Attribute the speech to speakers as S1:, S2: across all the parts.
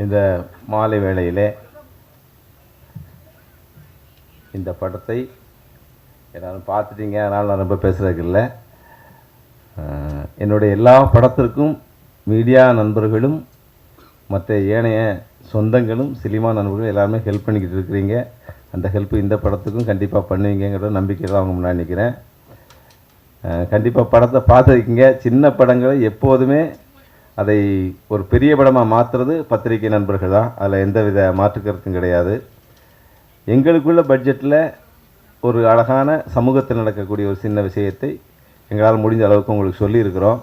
S1: இந்த மாலை வேளையிலே இந்த படத்தை எல்லாரும் பார்த்துட்டீங்க, அதனால் நான் ரொம்ப பேசுகிறதுக்கு இல்லை. என்னுடைய எல்லா படத்திற்கும் மீடியா நண்பர்களும் மற்ற ஏனைய சொந்தங்களும் சினிமா நண்பர்களும் எல்லாருமே ஹெல்ப் பண்ணிக்கிட்டு இருக்கிறீங்க. அந்த ஹெல்ப்பு இந்த படத்துக்கும் கண்டிப்பாக பண்ணுவீங்கிற நம்பிக்கை தான் அவங்க முன்னாடி நிற்கிறேன். கண்டிப்பாக படத்தை பார்த்துருக்கீங்க. சின்ன படங்களை எப்போதுமே அதை ஒரு பெரிய படமாக மாற்றுறது பத்திரிகை நண்பர்கள் தான். அதில் எந்தவித மாற்று கருத்தும் கிடையாது. எங்களுக்குள்ள பட்ஜெட்டில் ஒரு அழகான சமூகத்தில் நடக்கக்கூடிய ஒரு சின்ன விஷயத்தை எங்களால் முடிஞ்ச அளவுக்கு உங்களுக்கு சொல்லியிருக்கிறோம்.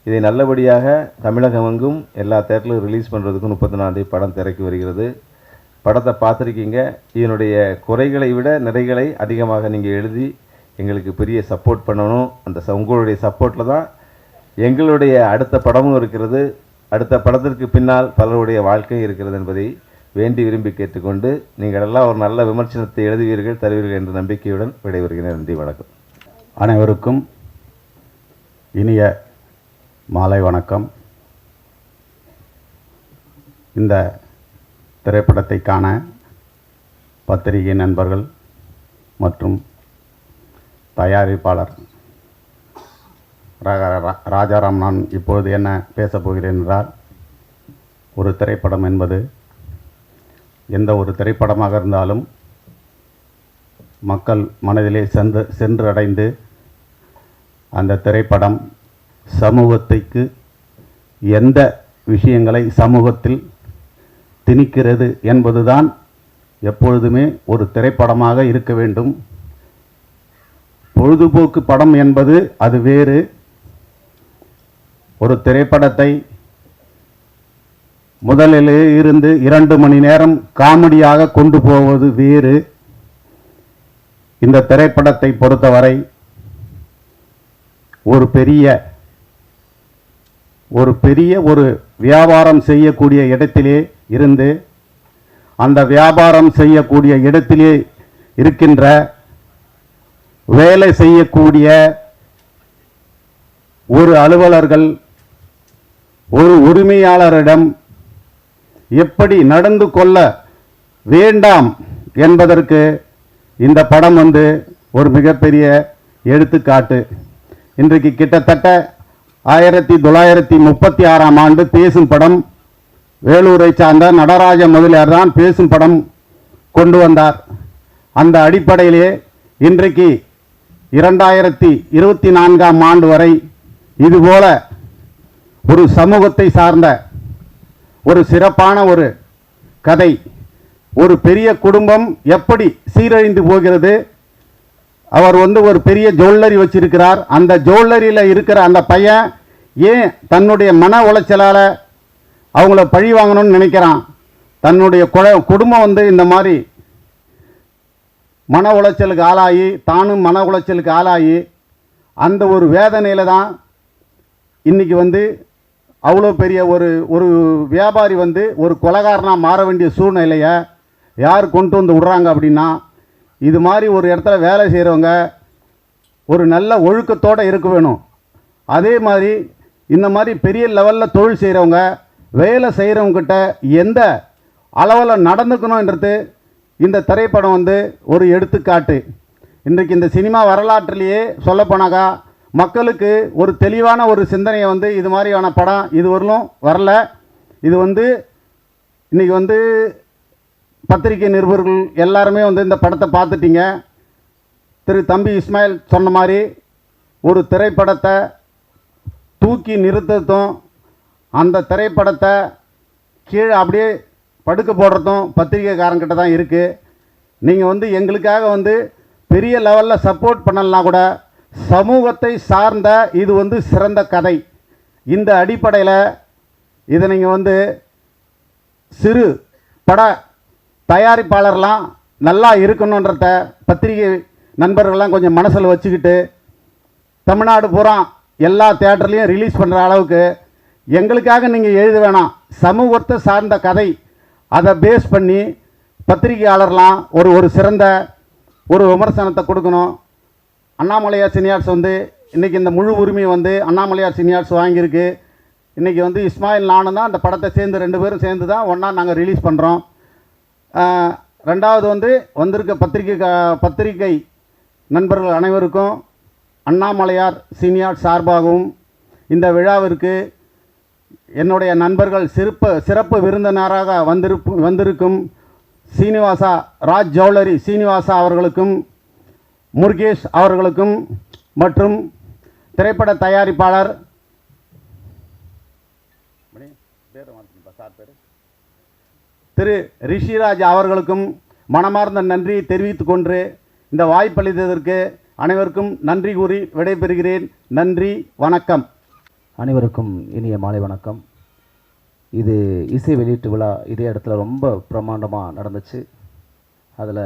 S1: இதை நல்லபடியாக தமிழகம் எங்கும் எல்லா தேட்டரிலும் ரிலீஸ் பண்ணுறதுக்கும் 34 படம் திரைக்கு வருகிறது. படத்தை பார்த்துருக்கீங்க. இதனுடைய குறைகளை விட நிறைகளை அதிகமாக நீங்கள் எழுதி எங்களுக்கு பெரிய சப்போர்ட் பண்ணணும். அந்த உங்களுடைய சப்போர்ட்டில் தான் எங்களுடைய அடுத்த படமும் இருக்கிறது. அடுத்த படத்திற்கு பின்னால் பலருடைய வாழ்க்கையும் இருக்கிறது என்பதை வேண்டி விரும்பி கேட்டுக்கொண்டு நீங்கள் எல்லாம் ஒரு நல்ல விமர்சனத்தை எழுதுவீர்கள், தருவீர்கள் என்ற நம்பிக்கையுடன் விடைபெறுகிறேன். நன்றி, வணக்கம்.
S2: அனைவருக்கும் இனிய மாலை வணக்கம். இந்த திரைப்படத்தை காண பத்திரிகை நண்பர்கள் மற்றும் தயாரிப்பாளர் ராஜாராம், நான் இப்பொழுது என்ன பேசப் போகிறேன் என்றால், ஒரு திரைப்படம் என்பது எந்த ஒரு திரைப்படமாக இருந்தாலும் மக்கள் மனதிலே சென்றடைந்து அந்த திரைப்படம் சமூகத்துக்கு எந்த விஷயங்களை சமூகத்தில் திணிக்கிறது என்பதுதான் எப்பொழுதுமே ஒரு திரைப்படமாக இருக்க வேண்டும். பொழுதுபோக்கு படம் என்பது அது வேறு. ஒரு திரைப்படத்தை முதலில் இருந்து 2 மணி நேரம் காமெடியாக கொண்டு போவது வேறு. இந்த திரைப்படத்தை பொறுத்தவரை ஒரு பெரிய ஒரு வியாபாரம் செய்யக்கூடிய இடத்திலே இருந்து அந்த வியாபாரம் செய்யக்கூடிய இடத்திலே இருக்கின்ற வேலை செய்யக்கூடிய ஒரு அலுவலர்கள் ஒரு உரிமையாளரிடம் எப்படி நடந்து கொள்ள வேண்டாம் என்பதற்கு இந்த படம் ஒரு மிகப்பெரிய எடுத்துக்காட்டு. இன்றைக்கு கிட்டத்தட்ட 1936ஆம் ஆண்டு பேசும் படம் வேலூரை சார்ந்த நடராஜ முதலியார் தான் பேசும் படம் கொண்டு வந்தார். அந்த அடிப்படையிலே இன்றைக்கு 2024ஆம் ஆண்டு வரை இதுபோல ஒரு சமூகத்தை சார்ந்த ஒரு சிறப்பான ஒரு கதை, ஒரு பெரிய குடும்பம் எப்படி சீரழிந்து போகிறது. அவர் ஒரு பெரிய ஜுவல்லரி வச்சிருக்கிறார். அந்த ஜுவல்லரியில் இருக்கிற அந்த பையன் ஏன் தன்னுடைய மன உளைச்சலால் அவங்கள பழி வாங்கணும்னு நினைக்கிறான். தன்னுடைய குடும்பம் இந்த மாதிரி மன உளைச்சலுக்கு ஆளாகி, தானும் மன உளைச்சலுக்கு ஆளாகி அந்த ஒரு வேதனையில் தான் இன்றைக்கி அவ்வளோ பெரிய ஒரு வியாபாரி ஒரு கொலைகாரனாக மாற வேண்டிய சூழ்நிலையை யார் கொண்டு வந்து விட்றாங்க அப்படின்னா, இது மாதிரி ஒரு இடத்துல வேலை செய்கிறவங்க ஒரு நல்ல ஒழுக்கத்தோடு இருக்க வேணும். அதே மாதிரி இந்த மாதிரி பெரிய லெவலில் தொழில் செய்கிறவங்க வேலை செய்கிறவங்ககிட்ட எந்த அளவில் நடந்துக்கணுன்றது இந்த திரைப்படம் ஒரு எடுத்துக்காட்டு. இன்றைக்கு இந்த சினிமா வரலாற்றிலேயே சொல்லப்போனாக்கா மக்களுக்கு ஒரு தெளிவான ஒரு சிந்தனையை இது மாதிரியான படம் இதுவரையிலும் வரல. இது இன்றைக்கி பத்திரிகை நிருபர்கள் எல்லாருமே இந்த படத்தை பார்த்துட்டீங்க. திரு தம்பி இஸ்மாயில் சொன்ன மாதிரி ஒரு திரைப்படத்தை தூக்கி நிறுத்ததும் அந்த திரைப்படத்தை கீழே அப்படியே படுக்க போடுறதும் பத்திரிகைக்காரங்கிட்ட தான் இருக்குது. நீங்கள் எங்களுக்காக பெரிய லெவலில் சப்போர்ட் பண்ணலாம் கூட, சமூகத்தை சார்ந்த இது சிறந்த கதை. இந்த அடிப்படையில் இதை நீங்கள் சிறு பட தயாரிப்பாளர்லாம் நல்லா இருக்கணுன்றத பத்திரிகை நண்பர்கள்லாம் கொஞ்சம் மனசில் வச்சுக்கிட்டு தமிழ்நாடு பூரா எல்லா தியேட்டர்லேயும் ரிலீஸ் பண்ணுற அளவுக்கு எங்களுக்காக நீங்கள் எழுத வேணாம், சமூகத்தை சார்ந்த கதை அதை பேஸ் பண்ணி பத்திரிகையாளர்லாம் ஒரு சிறந்த ஒரு விமர்சனத்தை கொடுக்கணும். அண்ணாமலையார் சினியார்ஸ் இன்றைக்கி இந்த முழு உரிமையை அண்ணாமலையார் சினியார்ஸ் வாங்கியிருக்கு. இன்றைக்கி வந்து இஸ்மாயில் நானும் தான் அந்த படத்தை சேர்ந்து 2 பேரும் சேர்ந்து தான் ஒன்றா நாங்கள் ரிலீஸ் பண்ணுறோம். ரெண்டாவது வந்து வந்திருக்க பத்திரிகை நண்பர்கள் அனைவருக்கும் அண்ணாமலையார் சீனியார் சார்பாகவும் இந்த விழாவிற்கு என்னுடைய நண்பர்கள் சிறப்பு விருந்தினராக வந்திருக்கும் சீனிவாசா ராஜ் ஜவுளரி சீனிவாசா அவர்களுக்கும் முருகேஷ் அவர்களுக்கும் மற்றும் திரைப்பட தயாரிப்பாளர் திரு ரிஷிராஜ் அவர்களுக்கும் மனமார்ந்த நன்றியை தெரிவித்துக் கொண்டு இந்த வாய்ப்பளித்ததற்கு அனைவருக்கும் நன்றி கூறி விடைபெறுகிறேன். நன்றி, வணக்கம்.
S3: அனைவருக்கும் இனிய மாலை வணக்கம். இது இசை வெளியீட்டு விழா இதே இடத்துல ரொம்ப பிரமாண்டமாக நடந்துச்சு. அதில்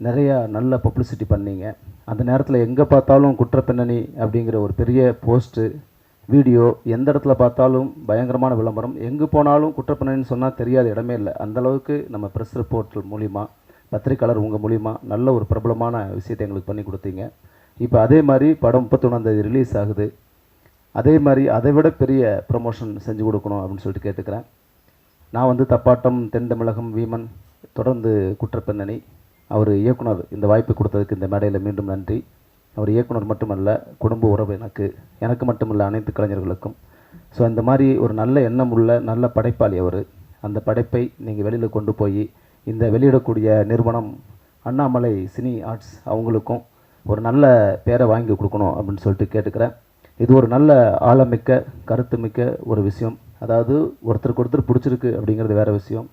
S3: நிறையா நல்ல பப்ளிசிட்டி பண்ணீங்க. அந்த நேரத்தில் எங்கே பார்த்தாலும் குற்றப்பின்னணி அப்படிங்கிற ஒரு பெரிய போஸ்ட்டு வீடியோ, எந்த இடத்துல பார்த்தாலும் பயங்கரமான விளம்பரம், எங்கே போனாலும் குற்றப்பின்னணின்னு சொன்னால் தெரியாத இடமே இல்லை. அந்தளவுக்கு நம்ம ப்ரெஸ் ரிப்போர்ட்டர் மூலிமா, பத்திரிக்கையாளர் உங்கள் மூலிமா நல்ல ஒரு பிரபலமான விஷயத்தை எங்களுக்கு பண்ணி கொடுத்தீங்க. இப்போ அதே மாதிரி படம் 31ஆம் ரிலீஸ் ஆகுது. அதே மாதிரி அதை விட பெரிய ப்ரமோஷன் செஞ்சு கொடுக்கணும் அப்படின்னு சொல்லிட்டு கேட்டுக்கிறேன். நான் வந்து தப்பாட்டம், தென் தமிழகம், வீமன், தொடர்ந்து குற்றப்பின்னணி, அவர் இயக்குனர் இந்த வாய்ப்பு கொடுத்ததுக்கு இந்த மேடையில் மீண்டும் நன்றி. அவர் இயக்குனர் மட்டுமல்ல, குடும்ப உறவு எனக்கு மட்டுமல்ல அனைத்து கலைஞர்களுக்கும். ஸோ இந்த மாதிரி ஒரு நல்ல எண்ணம் உள்ள நல்ல படைப்பாளி அவர். அந்த படைப்பை நீங்கள் வெளியில் கொண்டு போய் இந்த வெளியிடக்கூடிய நிறுவனம் அண்ணாமலை சினி ஆர்ட்ஸ் அவங்களுக்கும் ஒரு நல்ல பேரை வாங்கி கொடுக்கணும் அப்படின்னு சொல்லிட்டு கேட்டுக்கிறேன். இது ஒரு நல்ல ஆழமிக்க கருத்துமிக்க ஒரு விஷயம். அதாவது ஒருத்தருக்கு ஒருத்தர் பிடிச்சிருக்கு அப்படிங்கிறது வேறு விஷயம்.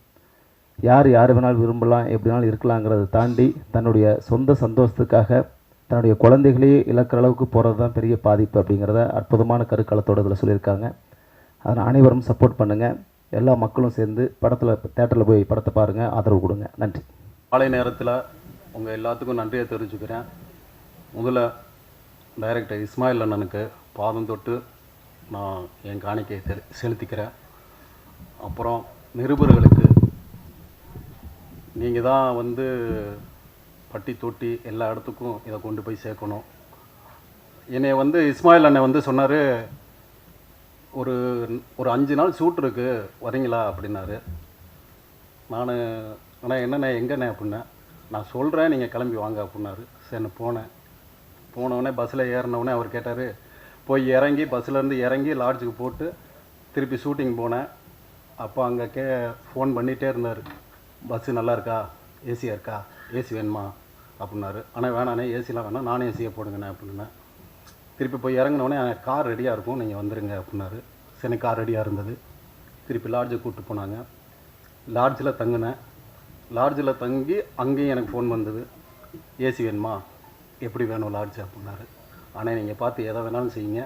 S3: யார் வேணாலும் விரும்பலாம், எப்படி வேணாலும் இருக்கலாங்கிறத தாண்டி தன்னுடைய சொந்த சந்தோஷத்துக்காக தன்னுடைய குழந்தைகளையே இழக்கிற அளவுக்கு போகிறது தான் பெரிய பாதிப்பு அப்படிங்கிறத அற்புதமான கருக்காலத்தோடு இதில் சொல்லியிருக்காங்க. அதனால் அனைவரும் சப்போர்ட் பண்ணுங்கள். எல்லா மக்களும் சேர்ந்து தேட்டரில் போய் படத்தை பாருங்கள், ஆதரவு கொடுங்க. நன்றி.
S4: மாலை நேரத்தில் உங்கள் எல்லாத்துக்கும் நன்றியை தெரிஞ்சுக்கிறேன். முதல்ல டைரக்டர் இஸ்மாயில் அண்ணனுக்கு பாதம் தொட்டு நான் என் காணிக்கையை செலுத்திக்கிறேன். அப்புறம் நிருபர்களுக்கு, நீங்கள் தான் வந்து பட்டி தொட்டி எல்லா இடத்துக்கும் இதை கொண்டு போய் சேர்க்கணும். என்னை வந்து இஸ்மாயில் அண்ணன் வந்து சொன்னார், ஒரு 5 நாள் ஷூட் இருக்குது வரீங்களா அப்படின்னாரு. நான் அண்ணா என்னண்ணே எங்கண்ணே அப்படின்னேன். நான் சொல்கிறேன், நீங்கள் கிளம்பி வாங்க அப்படின்னாரு. சரி போனவுடனே பஸ்ஸில் ஏறினவுடனே அவர் கேட்டார், போய் இறங்கி பஸ்ஸிலேருந்து இறங்கி லாட்ஜுக்கு போட்டு திருப்பி ஷூட்டிங் போனேன். அப்போ அங்கே ஃபோன் பண்ணிகிட்டே இருந்தார், பஸ்ஸு நல்லா இருக்கா, ஏசியாக இருக்கா, ஏசி வேணுமா அப்படின்னாரு. ஆனால் வேணாண்ணே, ஏசிலாம் வேணாம், நானே ஏசியை போடுங்கண்ணே அப்படின்னேன். திருப்பி போய் இறங்கினோடனே கார் ரெடியாக இருக்கும், நீங்கள் வந்துடுங்க அப்படின்னாரு. சரி, கார் ரெடியாக இருந்தது. திருப்பி லாட்ஜுக்கு கூப்பிட்டு போனாங்க. லாட்ஜில் தங்கினேன். லாட்ஜில் தங்கி அங்கேயும் எனக்கு ஃபோன் வந்தது, ஏசி வேணுமா, எப்படி வேணும் லாட்ஜ் அப்படின்னாரு. ஆனால் நீங்கள் பார்த்து எதை வேணாலும் செய்யுங்க,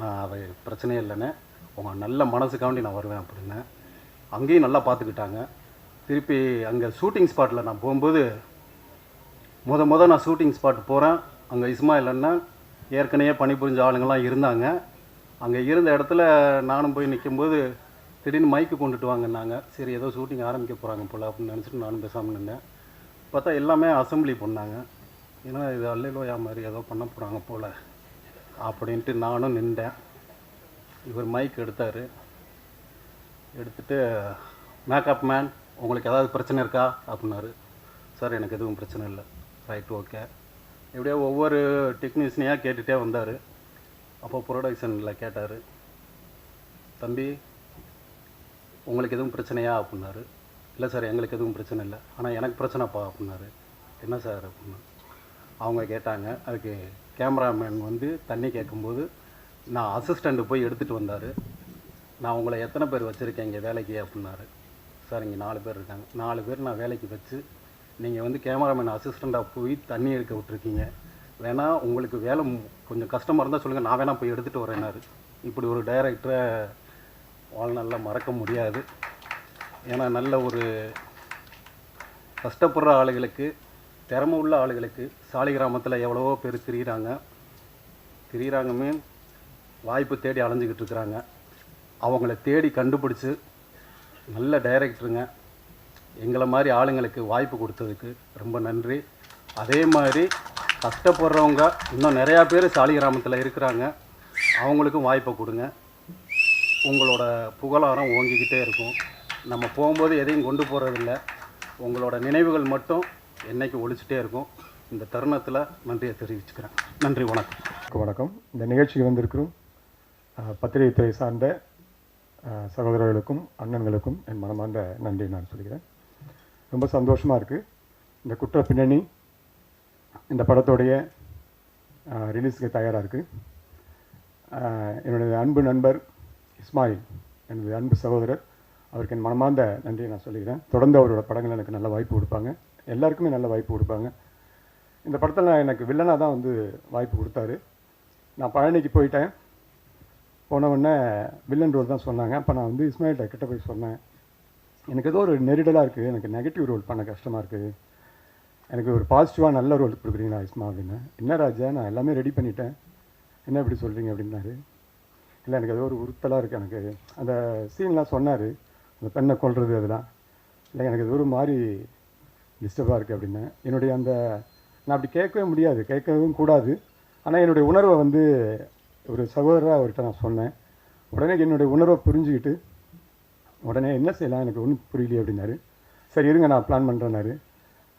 S4: நான் அது பிரச்சனையே இல்லைண்ணே, உங்கள் நல்ல மனசுக்காண்டி நான் வருவேன் அப்படின்னேன். அங்கேயும் நல்லா பார்த்துக்கிட்டாங்க. திருப்பி அங்கே ஷூட்டிங் ஸ்பாட்டில் நான் போகும்போது முத நான் ஷூட்டிங் ஸ்பாட் போகிறேன். அங்கே இஸ்மாயில் அண்ணன் ஏற்கனவே பணிபுரிஞ்ச ஆளுங்கள்லாம் இருந்தாங்க. அங்கே இருந்த இடத்துல நானும் போய் நிற்கும்போது திடீர்னு மைக்கு கொண்டுட்டு வாங்கினாங்க. சரி, ஏதோ ஷூட்டிங் ஆரம்பிக்க போகிறாங்க போல் அப்படின்னு நினச்சிட்டு நானும் பேசாமல் நின்றேன். பார்த்தா எல்லாமே அசம்பிளி பண்ணாங்க. ஏன்னா இது அல்லையிலோயா மாதிரி ஏதோ பண்ண போகிறாங்க போல் அப்படின்ட்டு நானும் நின்றேன். இவர் மைக் எடுத்தார். எடுத்துகிட்டு, மேக்கப் மேன் உங்களுக்கு ஏதாவது பிரச்சனை இருக்கா அப்படின்னாரு. சார் எனக்கு எதுவும் பிரச்சனை இல்லை. Right, okay. எப்படியோ ஒவ்வொரு டெக்னீஷியனாக கேட்டுகிட்டே வந்தார். அப்போ ப்ரொடக்ஷனில் கேட்டார், தம்பி உங்களுக்கு எதுவும் பிரச்சனையா அப்படின்னாரு. இல்லை சார் எங்களுக்கு எதுவும் பிரச்சனை இல்லை, ஆனால் எனக்கு பிரச்சனைப்பா அப்படின்னாரு. என்ன சார் அப்படின்னா அவங்க கேட்டாங்க. அதுக்கு கேமராமேன் வந்து தண்ணி கேட்கும்போது நான் அசிஸ்டண்ட்டு போய் எடுத்துகிட்டு வந்தார். நான் உங்களை எத்தனை பேர் வச்சுருக்கேன் இங்கே வேலைக்கு அப்படின்னாரு. சார் இங்கே 4 பேர் இருக்காங்க. 4 பேர் நான் வேலைக்கு வச்சு நீங்கள் வந்து கேமராமேன் அசிஸ்டண்ட்டாக போய் தண்ணி எடுக்க விட்டுருக்கீங்க. வேணால் உங்களுக்கு வேலை கொஞ்சம் கஷ்டமாக இருந்தால் சொல்லுங்கள், நான் வேணால் போய் எடுத்துகிட்டு வரேன்னாரு. இப்படி ஒரு டைரக்டரை வாழ்நாளில் மறக்க முடியாது. ஏன்னா நல்ல ஒரு கஷ்டப்படுற ஆளுகளுக்கு, திறமை உள்ள ஆளுகளுக்கு சாலி கிராமத்தில் எவ்வளவோ பேர் திரியிறாங்க மீன் வாய்ப்பு தேடி அலைஞ்சிக்கிட்டு இருக்கிறாங்க. அவங்கள தேடி கண்டுபிடிச்சி நல்ல டைரக்டருங்க எங்களை மாதிரி ஆளுங்களுக்கு வாய்ப்பு கொடுத்ததுக்கு ரொம்ப நன்றி. அதே மாதிரி கஷ்டப்படுறவங்க இன்னும் நிறையா பேர் சாலி கிராமத்தில் இருக்கிறாங்க, அவங்களுக்கும் வாய்ப்பை கொடுங்க. உங்களோட புகழாரம் ஓங்கிக்கிட்டே இருக்கும். நம்ம போகும்போது எதையும் கொண்டு போகிறதில்ல, உங்களோட நினைவுகள் மட்டும் என்னைக்கு ஒழிச்சிட்டே இருக்கும். இந்த தருணத்தில் நன்றியை தெரிவிச்சுக்கிறேன். நன்றி, வணக்கம்.
S5: வணக்கம். இந்த நிகழ்ச்சிக்கு வந்திருக்கிறோம் பத்திரிகை துறை சார்ந்த சகோதரர்களுக்கும் அண்ணன்களுக்கும் என் மனமார்ந்த நன்றி நான் சொல்கிறேன். ரொம்ப சந்தோஷமாக இருக்குது. இந்த குற்ற பின்னணி இந்த படத்தோடைய ரிலீஸுக்கு தயாராக இருக்குது. என்னுடைய அன்பு நண்பர் இஸ்மாயில், எனது அன்பு சகோதரர், அவருக்கு என் மனமார்ந்த நன்றியை நான் சொல்லிக்கிறேன். தொடர்ந்து அவரோட படங்கள் எனக்கு நல்ல வாய்ப்பு கொடுப்பாங்க, எல்லாருக்குமே நல்ல வாய்ப்பு கொடுப்பாங்க. இந்த படத்தில் எனக்கு வில்லனாக தான் வந்து வாய்ப்பு கொடுத்தாரு. நான் பழனிக்கு போயிட்டேன். போன உடனே வில்லன் ரோல் தான் சொன்னாங்க. அப்போ நான் வந்து இஸ்மாயில்கிட்ட கிட்ட போய் சொன்னேன், எனக்கு ஏதோ ஒரு நெருடலாக இருக்குது, எனக்கு நெகட்டிவ் ரோல் பண்ண கஷ்டமாக இருக்குது, எனக்கு ஒரு பாசிட்டிவாக நல்ல ரோல் கொடுக்குறீங்களா இஸ்மா அப்படின்னு. என்ன ராஜா, நான் எல்லாமே ரெடி பண்ணிட்டேன், என்ன இப்படி சொல்கிறீங்க அப்படின்னாரு. இல்லை, எனக்கு ஏதோ ஒரு உறுத்தலாக இருக்குது, எனக்கு அந்த சீன்லாம் சொன்னார், அந்த பெண்ணை கொள்வது அதெல்லாம். இல்லை, எனக்கு ஏதோ ஒரு மாதிரி டிஸ்டர்பாக இருக்குது அப்படின்னேன். என்னுடைய அந்த நான் அப்படி கேட்கவே முடியாது, கேட்கவும் கூடாது. ஆனால் என்னுடைய உணர்வை வந்து ஒரு சகோதரராக அவர்கிட்ட நான் சொன்னேன். உடனே என்னுடைய உணர்வை புரிஞ்சுக்கிட்டு உடனே என்ன செய்யலாம், எனக்கு ஒன்றும் புரியலையே அப்படின்னாரு. சரி இருங்க, நான் பிளான் பண்ணுறேன்னாரு.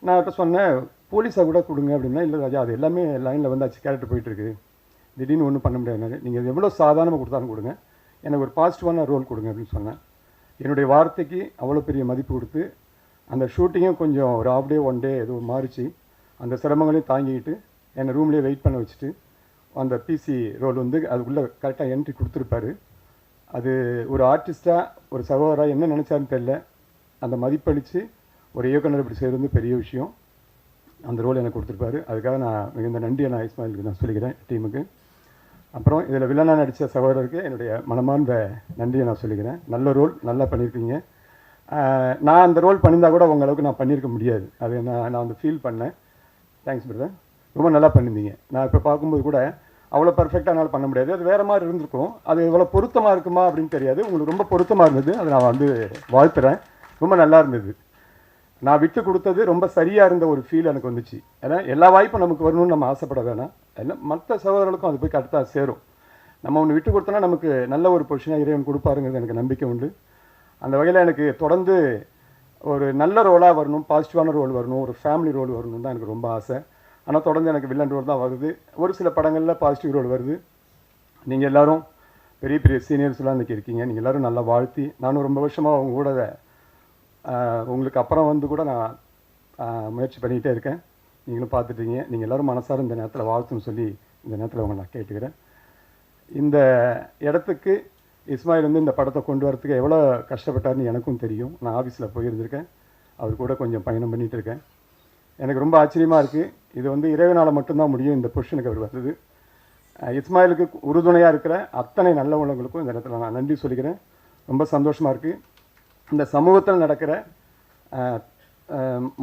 S5: நான் அவர்கிட்ட சொன்னேன், போலீஸாக கூட கொடுங்க அப்படின்னா. இல்லை ராஜா, அது எல்லாமே லைனில் வந்தாச்சு, கேரக்டர் போயிட்டுருக்கு, திடீர்னு ஒன்றும் பண்ண முடியாதுனாரு. நீங்கள் எவ்வளோ சாதாரணமாக கொடுத்தாலும் கொடுங்க, எனக்கு ஒரு பாசிட்டிவான ரோல் கொடுங்க அப்படின்னு சொன்னேன். என்னுடைய வார்த்தைக்கு அவ்வளோ பெரிய மதிப்பு கொடுத்து அந்த ஷூட்டிங்கும் கொஞ்சம் ஒரு ஹாஃப் டே 1 டே ஏதோ மாறிச்சு. அந்த சிரமங்களையும் தாங்கிக்கிட்டு என்னை ரூம்லேயே வெயிட் பண்ண வச்சுட்டு அந்த பிசி ரோல் வந்து அதுக்குள்ளே கரெக்டாக என்ட்ரி கொடுத்துருப்பாரு. அது ஒரு ஆர்டிஸ்ட்டாக ஒரு சகோதராக என்ன நினச்சாருன்னு தெரியல, அந்த மதிப்பளித்து ஒரு இயக்குனர் இப்படி செய்கிறது பெரிய விஷயம். அந்த ரோல் எனக்கு கொடுத்துருப்பாரு. அதுக்காக நான் மிகுந்த நன்றியை நான் இஸ்மாயிலுக்கு நான் சொல்லிக்கிறேன், டீமுக்கு. அப்புறம் இதில் வில்லனாக நடித்த சகோதரருக்கு என்னுடைய மனமார்ந்த நன்றியை நான் சொல்லிக்கிறேன். நல்ல ரோல், நல்லா பண்ணியிருக்கீங்க. நான் அந்த ரோல் பண்ணியிருந்தால் கூட உங்கள் அளவுக்கு நான் பண்ணியிருக்க முடியாது, அது நான் வந்து ஃபீல் பண்ணேன். தேங்க்ஸ் பிரதர், ரொம்ப நல்லா பண்ணியிருந்தீங்க. நான் இப்போ பார்க்கும்போது கூட அவ்வளோ பர்ஃபெக்டாக என்னால் பண்ண முடியாது, அது வேறு மாதிரி இருந்திருக்கும். அது எவ்வளோ பொருத்தமாக இருக்குமா அப்படின்னு தெரியாது, உங்களுக்கு ரொம்ப பொருத்தமாக இருந்தது, அதை நான் வந்து வாழ்த்துறேன். ரொம்ப நல்லா இருந்தது. நான் விட்டு கொடுத்தது ரொம்ப சரியாக இருந்த ஒரு ஃபீல் எனக்கு வந்துச்சு. ஏன்னா எல்லா வாய்ப்பும் நமக்கு வரணும்னு நம்ம ஆசைப்பட வேணாம், எல்லாம் மற்ற சகோதரர்களுக்கும் அது போய் கரெக்டாக சேரும். நம்ம ஒன்று விட்டு கொடுத்தோன்னா நமக்கு நல்ல ஒரு பொசிஷனாக இறைவன் கொடுப்பாருங்கிறது எனக்கு நம்பிக்கை உண்டு. அந்த வகையில் எனக்கு தொடர்ந்து ஒரு நல்ல ரோலாக வரணும், பாசிட்டிவான ரோல் வரணும், ஒரு ஃபேமிலி ரோல் வரணும் தான் எனக்கு ரொம்ப ஆசை. ஆனால் தொடர்ந்து எனக்கு வில்லன் ரோல் தான் வருது. ஒரு சில படங்களில் பாசிட்டிவ் ரோல் வருது. நீங்கள் எல்லோரும் பெரிய பெரிய சீனியர்ஸ்லாம் இன்றைக்கி இருக்கீங்க. நீங்கள் எல்லோரும் நல்லா வாழ்த்தி, நானும் ரொம்ப வருஷமாக அவங்க கூட உங்களுக்கு அப்புறம் வந்து கூட நான் முயற்சி பண்ணிக்கிட்டே இருக்கேன். நீங்களும் பார்த்துட்டீங்க. நீங்கள் எல்லோரும் மனசார இந்த நேரத்தில் வாழ்த்துன்னு சொல்லி இந்த நேரத்தில் அவங்க நான் கேட்டுக்கிறேன். இந்த இடத்துக்கு இஸ்மாயில் வந்து இந்த படத்தை கொண்டு வரத்துக்கு எவ்வளோ கஷ்டப்பட்டார்னு எனக்கும் தெரியும். நான் ஆஃபீஸில் போயிருந்திருக்கேன், அவர் கூட கொஞ்சம் பயணம் பண்ணிகிட்டு இருக்கேன். எனக்கு ரொம்ப ஆச்சரியமாக இருக்குது. இது வந்து இறைவனால் மட்டும்தான் முடியும் இந்த பொசிஷனுக்கு அவர் வந்தது. இஸ்மாயிலுக்கு உறுதுணையாக இருக்கிற அத்தனை நல்ல உள்ளவங்களுக்கும் இந்த இடத்துல நான் நன்றி சொல்லிக்கிறேன். ரொம்ப சந்தோஷமாக இருக்குது. இந்த சமூகத்தில் நடக்கிற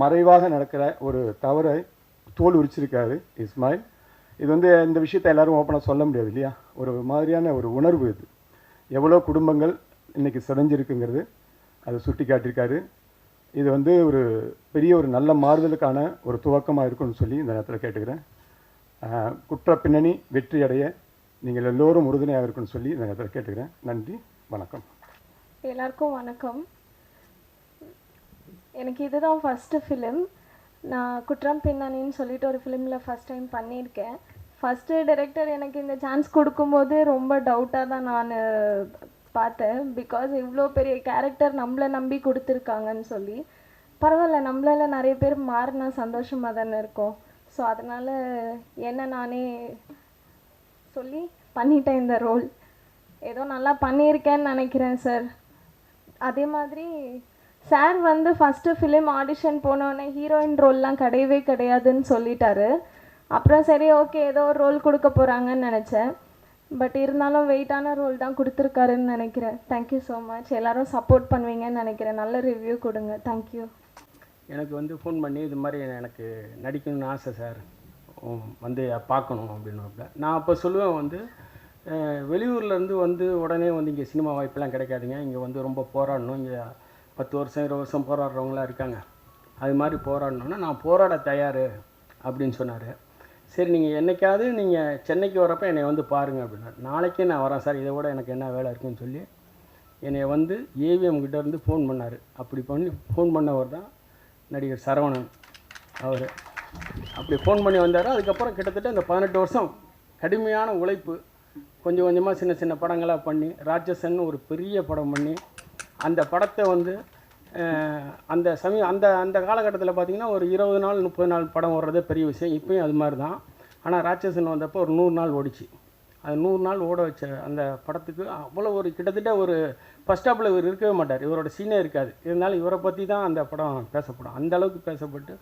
S5: மறைவாக நடக்கிற ஒரு தவறை தோல் உரிச்சிருக்காரு இஸ்மாயில். இது வந்து இந்த விஷயத்தை எல்லோரும் ஓப்பனாக சொல்ல முடியாது இல்லையா, ஒரு மாதிரியான ஒரு உணர்வு. இது எவ்வளோ குடும்பங்கள் இன்றைக்கி சிதைஞ்சிருக்குங்கிறது அதை சுட்டி காட்டியிருக்காரு. இது வந்து ஒரு பெரிய ஒரு நல்ல மாறுதலுக்கான ஒரு துவக்கமாக இருக்குன்னு சொல்லி இந்த நேரத்தில் கேட்டுக்கிறேன். குற்ற பின்னணி வெற்றி அடைய நீங்கள் எல்லோரும் உறுதுணையாக இருக்குன்னு சொல்லி இந்த நேரத்தில் கேட்டுக்கிறேன். நன்றி, வணக்கம்.
S6: எல்லாருக்கும் வணக்கம். எனக்கு இதுதான் ஃபஸ்ட்டு ஃபிலிம். நான் குற்றம் பின்னணின்னு சொல்லிட்டு ஒரு ஃபிலிமில் ஃபஸ்ட் டைம் பண்ணியிருக்கேன். ஃபஸ்ட்டு டைரக்டர் எனக்கு இந்த சான்ஸ் கொடுக்கும்போது ரொம்ப டவுட்டாக தான் நான் பார்த்தேன். பிகாஸ் இவ்வளோ பெரிய கேரக்டர் நம்மளை நம்பி கொடுத்துருக்காங்கன்னு சொல்லி. பரவாயில்ல, நம்மளால நிறைய பேர் மாறினா சந்தோஷமாக தானே இருக்கும். ஸோ அதனால் என்ன நானே சொல்லி பண்ணிட்டேன் இந்த ரோல். ஏதோ நல்லா பண்ணியிருக்கேன்னு நினைக்கிறேன் சார். அதே மாதிரி சார் வந்து ஃபஸ்ட்டு ஃபிலிம் ஆடிஷன் போனோடனே ஹீரோயின் ரோல்லாம் கிடையவே கிடையாதுன்னு சொல்லிட்டாரு. அப்புறம் சரி ஓகே ஏதோ ஒரு ரோல் கொடுக்க போகிறாங்கன்னு நினச்சேன். பட் இருந்தாலும் வெயிட்டான ரோல் தான் கொடுத்துருக்காருன்னு நினைக்கிறேன். Thank you so much. எல்லோரும் சப்போர்ட் பண்ணுவீங்கன்னு நினைக்கிறேன். நல்ல ரிவ்யூ கொடுங்க. தேங்க்யூ.
S7: எனக்கு வந்து ஃபோன் பண்ணி இது மாதிரி எனக்கு நடிக்கணும்னு ஆசை சார், வந்து பார்க்கணும் அப்படின்னு. நான் அப்போ சொல்லுவேன் வந்து வெளியூர்லேருந்து வந்து உடனே வந்து இங்கே சினிமா வாய்ப்பெல்லாம் கிடைக்காதுங்க, இங்கே வந்து ரொம்ப போராடணும், இங்கே 10 வருஷம் 20 வருஷம் போராடுறவங்களாம் இருக்காங்க, அது மாதிரி போராடணுன்னா நான் போராட தயார் அப்படின்னு சொன்னார். சரி நீங்கள் என்றைக்காவது நீங்கள் சென்னைக்கு வரப்போ என்னை வந்து பாருங்கள் அப்படின்னா. நாளைக்கே நான் வரேன் சார், இதை விட எனக்கு என்ன வேலை இருக்குன்னு சொல்லி என்னை வந்து ஏவிஎம் கிட்ட இருந்து ஃபோன் பண்ணார். அப்படி பண்ணி ஃபோன் பண்ணவர் தான் நடிகர் சரவணன். அவர் அப்படி ஃபோன் பண்ணி வந்தார். அதுக்கப்புறம் கிட்டத்தட்ட இந்த 18 வருஷம் கடுமையான உழைப்பு, கொஞ்சம் கொஞ்சமாக சின்ன சின்ன படங்களாக பண்ணி ராட்சசன் ஒரு பெரிய படம் பண்ணி அந்த படத்தை வந்து அந்த அந்த காலகட்டத்தில் பார்த்திங்கன்னா ஒரு 20 நாள் 30 நாள் படம் ஓடுறதே பெரிய விஷயம். இப்போயும் அது மாதிரி தான். ஆனால் ராட்சசன் வந்தப்போ ஒரு 100 நாள் ஓடிச்சு. அது 100 நாள் ஓட வச்ச அந்த படத்துக்கு அவ்வளோ ஒரு கிட்டத்தட்ட ஒரு ஃபஸ்ட் ஹாப்பில் இவர் இருக்கவே மாட்டார், இவரோட சீனே இருக்காது. இருந்தாலும் இவரை பற்றி தான் அந்த படம் பேசப்படும். அந்த அளவுக்கு பேசப்பட்டு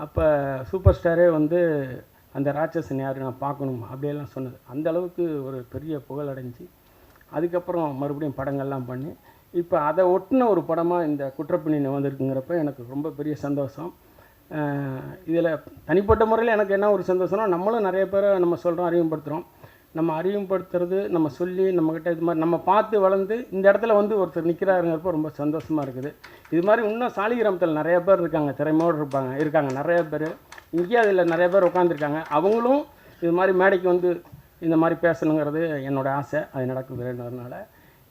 S7: அப்போ சூப்பர் ஸ்டாரே வந்து அந்த ராட்சசன் யார் நான் பார்க்கணும் அப்படியெல்லாம் சொன்னது. அந்த அளவுக்கு ஒரு பெரிய புகழ் அடைஞ்சு அதுக்கப்புறம் மறுபடியும் படங்கள்லாம் பண்ணி இப்போ அதை ஒட்டின ஒரு படமாக இந்த குற்றப்பின்னணி வந்திருக்குங்கிறப்ப எனக்கு ரொம்ப பெரிய சந்தோஷம். இதில் தனிப்பட்ட முறையில் எனக்கு என்ன ஒரு சந்தோஷம்னா, நம்மளும் நிறைய பேரை நம்ம சொல்கிறோம், அறிமுகப்படுத்துகிறோம். நம்ம அறிமுகப்படுத்துறது, நம்ம சொல்லி நம்மக்கிட்ட இது மாதிரி நம்ம பார்த்து வளர்ந்து இந்த இடத்துல வந்து ஒருத்தர் நிற்கிறாருங்கிறப்போ ரொம்ப சந்தோஷமாக இருக்குது. இது மாதிரி இன்னும் சாலிகிராமத்தில் நிறைய பேர் இருக்காங்க, திறமையோடு இருக்காங்க நிறைய பேர். இங்கேயே அதில் நிறைய பேர் உட்காந்துருக்காங்க. அவங்களும் இது மாதிரி மேடைக்கு வந்து இந்த மாதிரி பேசணுங்கிறது என்னோடய ஆசை. அது நடக்குதுன்றதுனால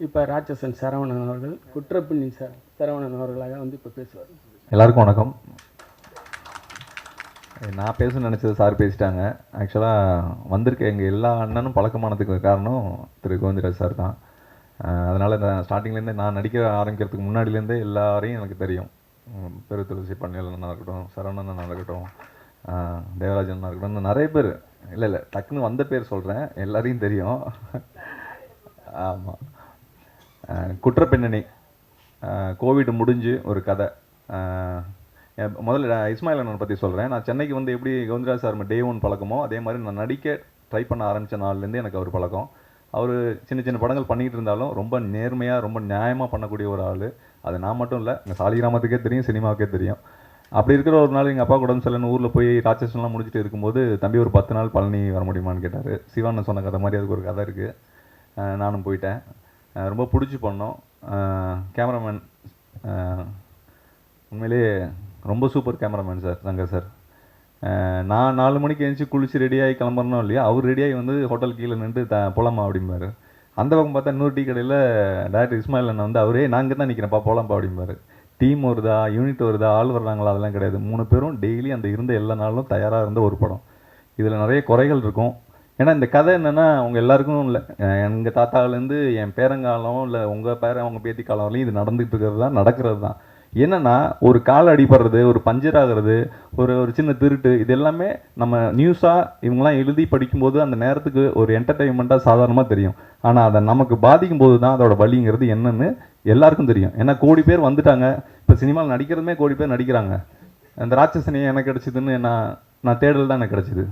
S7: இப்போ ராட்சசன் சரவணன் அவர்கள் குற்றப்பின்னி சரவணன் அவர்களாக வந்து இப்போ பேசுவார்.
S8: எல்லாருக்கும் வணக்கம். நான் பேசணும்னு நினச்சது சார் பேசிட்டாங்க. ஆக்சுவலாக வந்திருக்க எங்கள் எல்லா அண்ணனும் பழக்கமானதுக்கு காரணம் திரு கோவிந்தராஜ் சார் தான். அதனால் நான் ஸ்டார்டிங்லேருந்தே நான் நடிக்க ஆரம்பிக்கிறதுக்கு முன்னாடிலேருந்தே எல்லாரையும் எனக்கு தெரியும். பெரு துளசி பண்ணையலன்னா இருக்கட்டும், சரவணனா இருக்கட்டும், தேவராஜனா இருக்கட்டும், இன்னும் நிறைய பேர் இல்லை டக்குன்னு வந்த பேர் சொல்கிறேன், எல்லாரையும் தெரியும். ஆமாம். குற்றப்பின்னணி கோவிட் முடிஞ்சு ஒரு கதை. முதல்ல இஸ்மாயில் அண்ணனை பற்றி சொல்கிறேன். நான் சென்னைக்கு வந்து எப்படி கோவிந்தராஜ் சார் டே 1 பழக்கமோ அதே மாதிரி நான் நடிக்க ட்ரை பண்ண ஆரம்பித்த நாள்லேருந்து எனக்கு அவர் பழக்கம். அவர் சின்ன சின்ன படங்கள் பண்ணிகிட்டு இருந்தாலும் ரொம்ப நேர்மையாக ரொம்ப நியாயமாக பண்ணக்கூடிய ஒரு ஆள். அது நான் மட்டும் இல்லை, எங்கள் சாலிகிராமத்துக்கே தெரியும், சினிமாவுக்கே தெரியும். அப்படி இருக்கிற ஒரு நாள் எங்கள் அப்பா உடம்பு சரியில்லைன்னு ஊரில் போய் ராட்சசன்லாம் முடிச்சுட்டு இருக்கும்போது தம்பி ஒரு 10 நாள் பழனி வர முடியுமான்னு கேட்டார். சிவானன் சொன்ன கதை மாதிரி அதுக்கு ஒரு கதை இருக்குது. நானும் போயிட்டேன். ரொம்ப பிடிச்சி பண்ணோம். கேமராமேன் உண்மையிலேயே ரொம்ப super cameraman sir, Shankar sir. நான் 4 மணிக்கு எழுந்துச்சி குளிச்சு ரெடியாகி கிளம்புறனோ இல்லையா, அவர் ரெடியாகி வந்து ஹோட்டல் கீழே நின்று போகலாமா அப்படிம்பாரு. அந்த பக்கம் பார்த்தா இன்னொரு டீ கடையில் டேரக்டர் இஸ்மாயில் அண்ணன் வந்து அவரே நான் இங்கே தான் நிற்கிறேன்ப்பா போகலாம்ப்பா அப்படிம்பாரு. டீம் வருதா, யூனிட் வருதா, ஆள் வர்றாங்களா, அதெல்லாம் கிடையாது. 3 பேரும் டெய்லி அந்த இருந்த எல்லா நாளும் தயாராக இருந்த ஒரு படம். இதில் நிறைய குறைகள் இருக்கும். ஏன்னா இந்த கதை என்னென்னா அவங்க எல்லாருக்கும் இல்லை, எங்கள் தாத்தாவிலேருந்து என் பேரங்காலம் இல்லை உங்கள் அவங்க பேத்தி காலம் வரலையும் இது நடந்துகிட்டு இருக்கிறது தான், நடக்கிறது தான். என்னென்னா ஒரு கால் அடிபடுறது, ஒரு பஞ்சர் ஆகிறது, ஒரு சின்ன திருட்டு, இது எல்லாமே நம்ம நியூஸாக இவங்கெல்லாம் எழுதி படிக்கும்போது அந்த நேரத்துக்கு ஒரு என்டர்டெயின்மெண்ட்டாக சாதாரணமாக தெரியும். ஆனால் அதை நமக்கு பாதிக்கும் போது தான் அதோட வலிங்கிறது என்னன்னு எல்லாருக்கும் தெரியும். ஏன்னா கோடி பேர் வந்துட்டாங்க. இப்போ சினிமாவில் நடிக்கிறதுமே கோடி பேர் நடிக்கிறாங்க. அந்த ராட்சசனையே எனக்கு கிடச்சிதுன்னு நான் தேடல் தான் எனக்கு கிடச்சிது.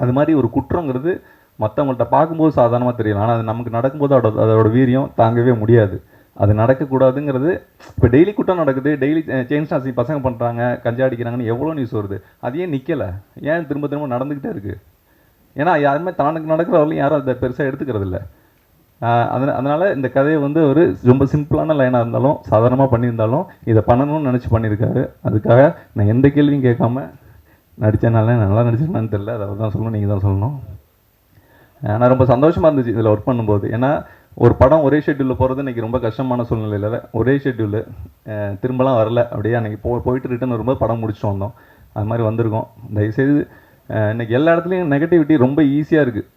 S8: அது மாதிரி ஒரு குற்றங்கிறது மற்றவங்கள்ட்ட பார்க்கும்போது சாதாரணமாக தெரியலாம், ஆனால் அது நமக்கு நடக்கும்போது அதோட வீரியம் தாங்கவே முடியாது. அது நடக்கக்கூடாதுங்கிறது. இப்போ டெய்லி குற்றம் நடக்குது, டெய்லி செயின் ஸ்நாச்சிங் பசங்க பண்ணுறாங்க, கஞ்சா அடிக்கிறாங்கன்னு எவ்வளோ நியூஸ் வருது. அது ஏன் நிற்கலை, ஏன் திரும்ப திரும்ப நடந்துக்கிட்டே இருக்குது? ஏன்னா யாருமே தனக்கு நடக்கிறவர்களையும் யாரும் அதை பெருசாக எடுத்துக்கிறது இல்லை. அதனால் இந்த கதையை வந்து ஒரு ரொம்ப சிம்பிளான லைனாக இருந்தாலும் சாதாரணமாக பண்ணியிருந்தாலும் இதை பண்ணணும்னு நினச்சி பண்ணியிருக்காரு. அதுக்காக நான் எந்த கேள்வியும் கேட்காம நடித்தனால நல்லா நடிச்சேன்னு தெரியல, அதை தான் சொல்லணும், நீங்கள் தான் சொல்லணும். ஆனால் ரொம்ப சந்தோஷமாக இருந்துச்சு இதில் ஒர்க் பண்ணும்போது. ஏன்னா ஒரு படம் ஒரே ஷெட்யூலில் போகிறது இன்றைக்கி ரொம்ப கஷ்டமான சூழ்நிலையில், ஒரே ஷெட்யூலு திரும்பலாம் வரல, அப்படியே அன்றைக்கி போயிட்டு ரிட்டன் வரும்போது படம் முடிச்சுட்டு வந்தோம். அது மாதிரி வந்திருக்கோம். தயவுசெய்து இன்றைக்கி எல்லா இடத்துலையும் நெகட்டிவிட்டி ரொம்ப ஈஸியாக இருக்குது,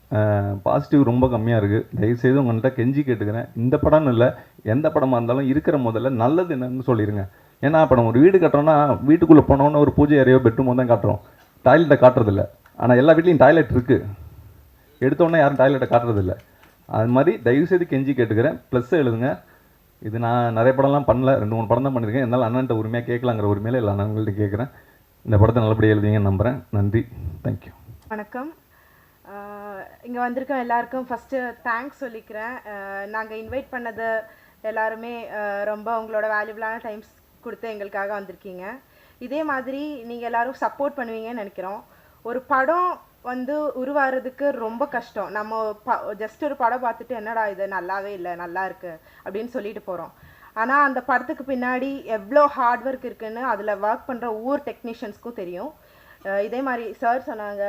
S8: பாசிட்டிவ் ரொம்ப கம்மியாக இருக்குது. தயவுசெய்து உங்கள்கிட்ட கெஞ்சி கேட்டுக்கிறேன், இந்த படம்னு இல்லை எந்த படமாக இருந்தாலும் இருக்கிற முதல்ல நல்லது என்னன்னு சொல்லிடுங்க. ஏன்னா இப்போ நம்ம ஒரு வீடு கட்டுறோன்னா வீட்டுக்குள்ளே போனோன்னு ஒரு பூஜை அறையோ பெட்ரூமோ தான் காட்டுறோம், டாய்லெட்டை காட்டுறதில்ல. ஆனால் எல்லா வீட்லேயும் டாய்லெட் இருக்குது, எடுத்தோன்னே யாரும் டாய்லெட்டை காட்டுறதில்ல. அது மாதிரி தயவுசெய்து கெஞ்சி கேட்டுக்கிறேன். ப்ளஸ் எழுதுங்க. இது நான் நிறைய படம்லாம் பண்ணல, 2-3 படம் தான் பண்ணியிருக்கேன். என்னால் அண்ணன்ட்ட உரிமையாக கேட்கலாங்கிற உரிமையில் எல்லா அண்ணன்கள்ட்ட கேட்குறேன். இந்த படத்தை நல்லபடியாக எழுதுவீங்கன்னு நம்புகிறேன். நன்றி, தேங்க்யூ.
S9: வணக்கம். இங்கே வந்திருக்க எல்லாருக்கும் ஃபஸ்ட்டு தேங்க்ஸ் சொல்லிக்கிறேன். நாங்கள் இன்வைட் பண்ணது எல்லாருமே ரொம்ப உங்களோட வேல்யூபிளான டைம்ஸ் கொடுத்து எங்களுக்காக வந்திருக்கீங்க. இதே மாதிரி நீங்கள் எல்லோரும் சப்போர்ட் பண்ணுவீங்கன்னு நினைக்கிறோம். ஒரு படம் வந்து உருவாகிறதுக்கு ரொம்ப கஷ்டம். நம்ம ஜஸ்ட் ஒரு படம் பார்த்துட்டு என்னடா இது நல்லாவே இல்லை, நல்லா இருக்குது அப்படின்னு சொல்லிட்டு போகிறோம். ஆனால் அந்த படத்துக்கு பின்னாடி எவ்வளோ ஹார்ட் ஒர்க் இருக்குதுன்னு அதில் ஒர்க் பண்ணுற ஒவ்வொரு டெக்னீஷியன்ஸ்க்கும் தெரியும். இதே மாதிரி சார் சொன்னாங்க,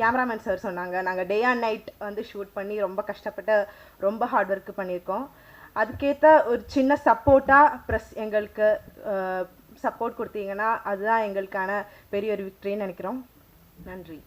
S9: கேமராமேன் சார் சொன்னாங்க, நாங்கள் டே அண்ட் நைட் வந்து ஷூட் பண்ணி ரொம்ப கஷ்டப்பட்டு ரொம்ப ஹார்ட் ஒர்க்கு பண்ணியிருக்கோம். அதுக்கேற்ற ஒரு சின்ன சப்போர்ட்டாக ப்ரெஸ் எங்களுக்கு சப்போர்ட் கொடுத்தீங்கன்னா அதுதான் எங்களுக்கான பெரிய ஒரு விக்ட்ரின்னு நினைக்கிறோம். நன்றி.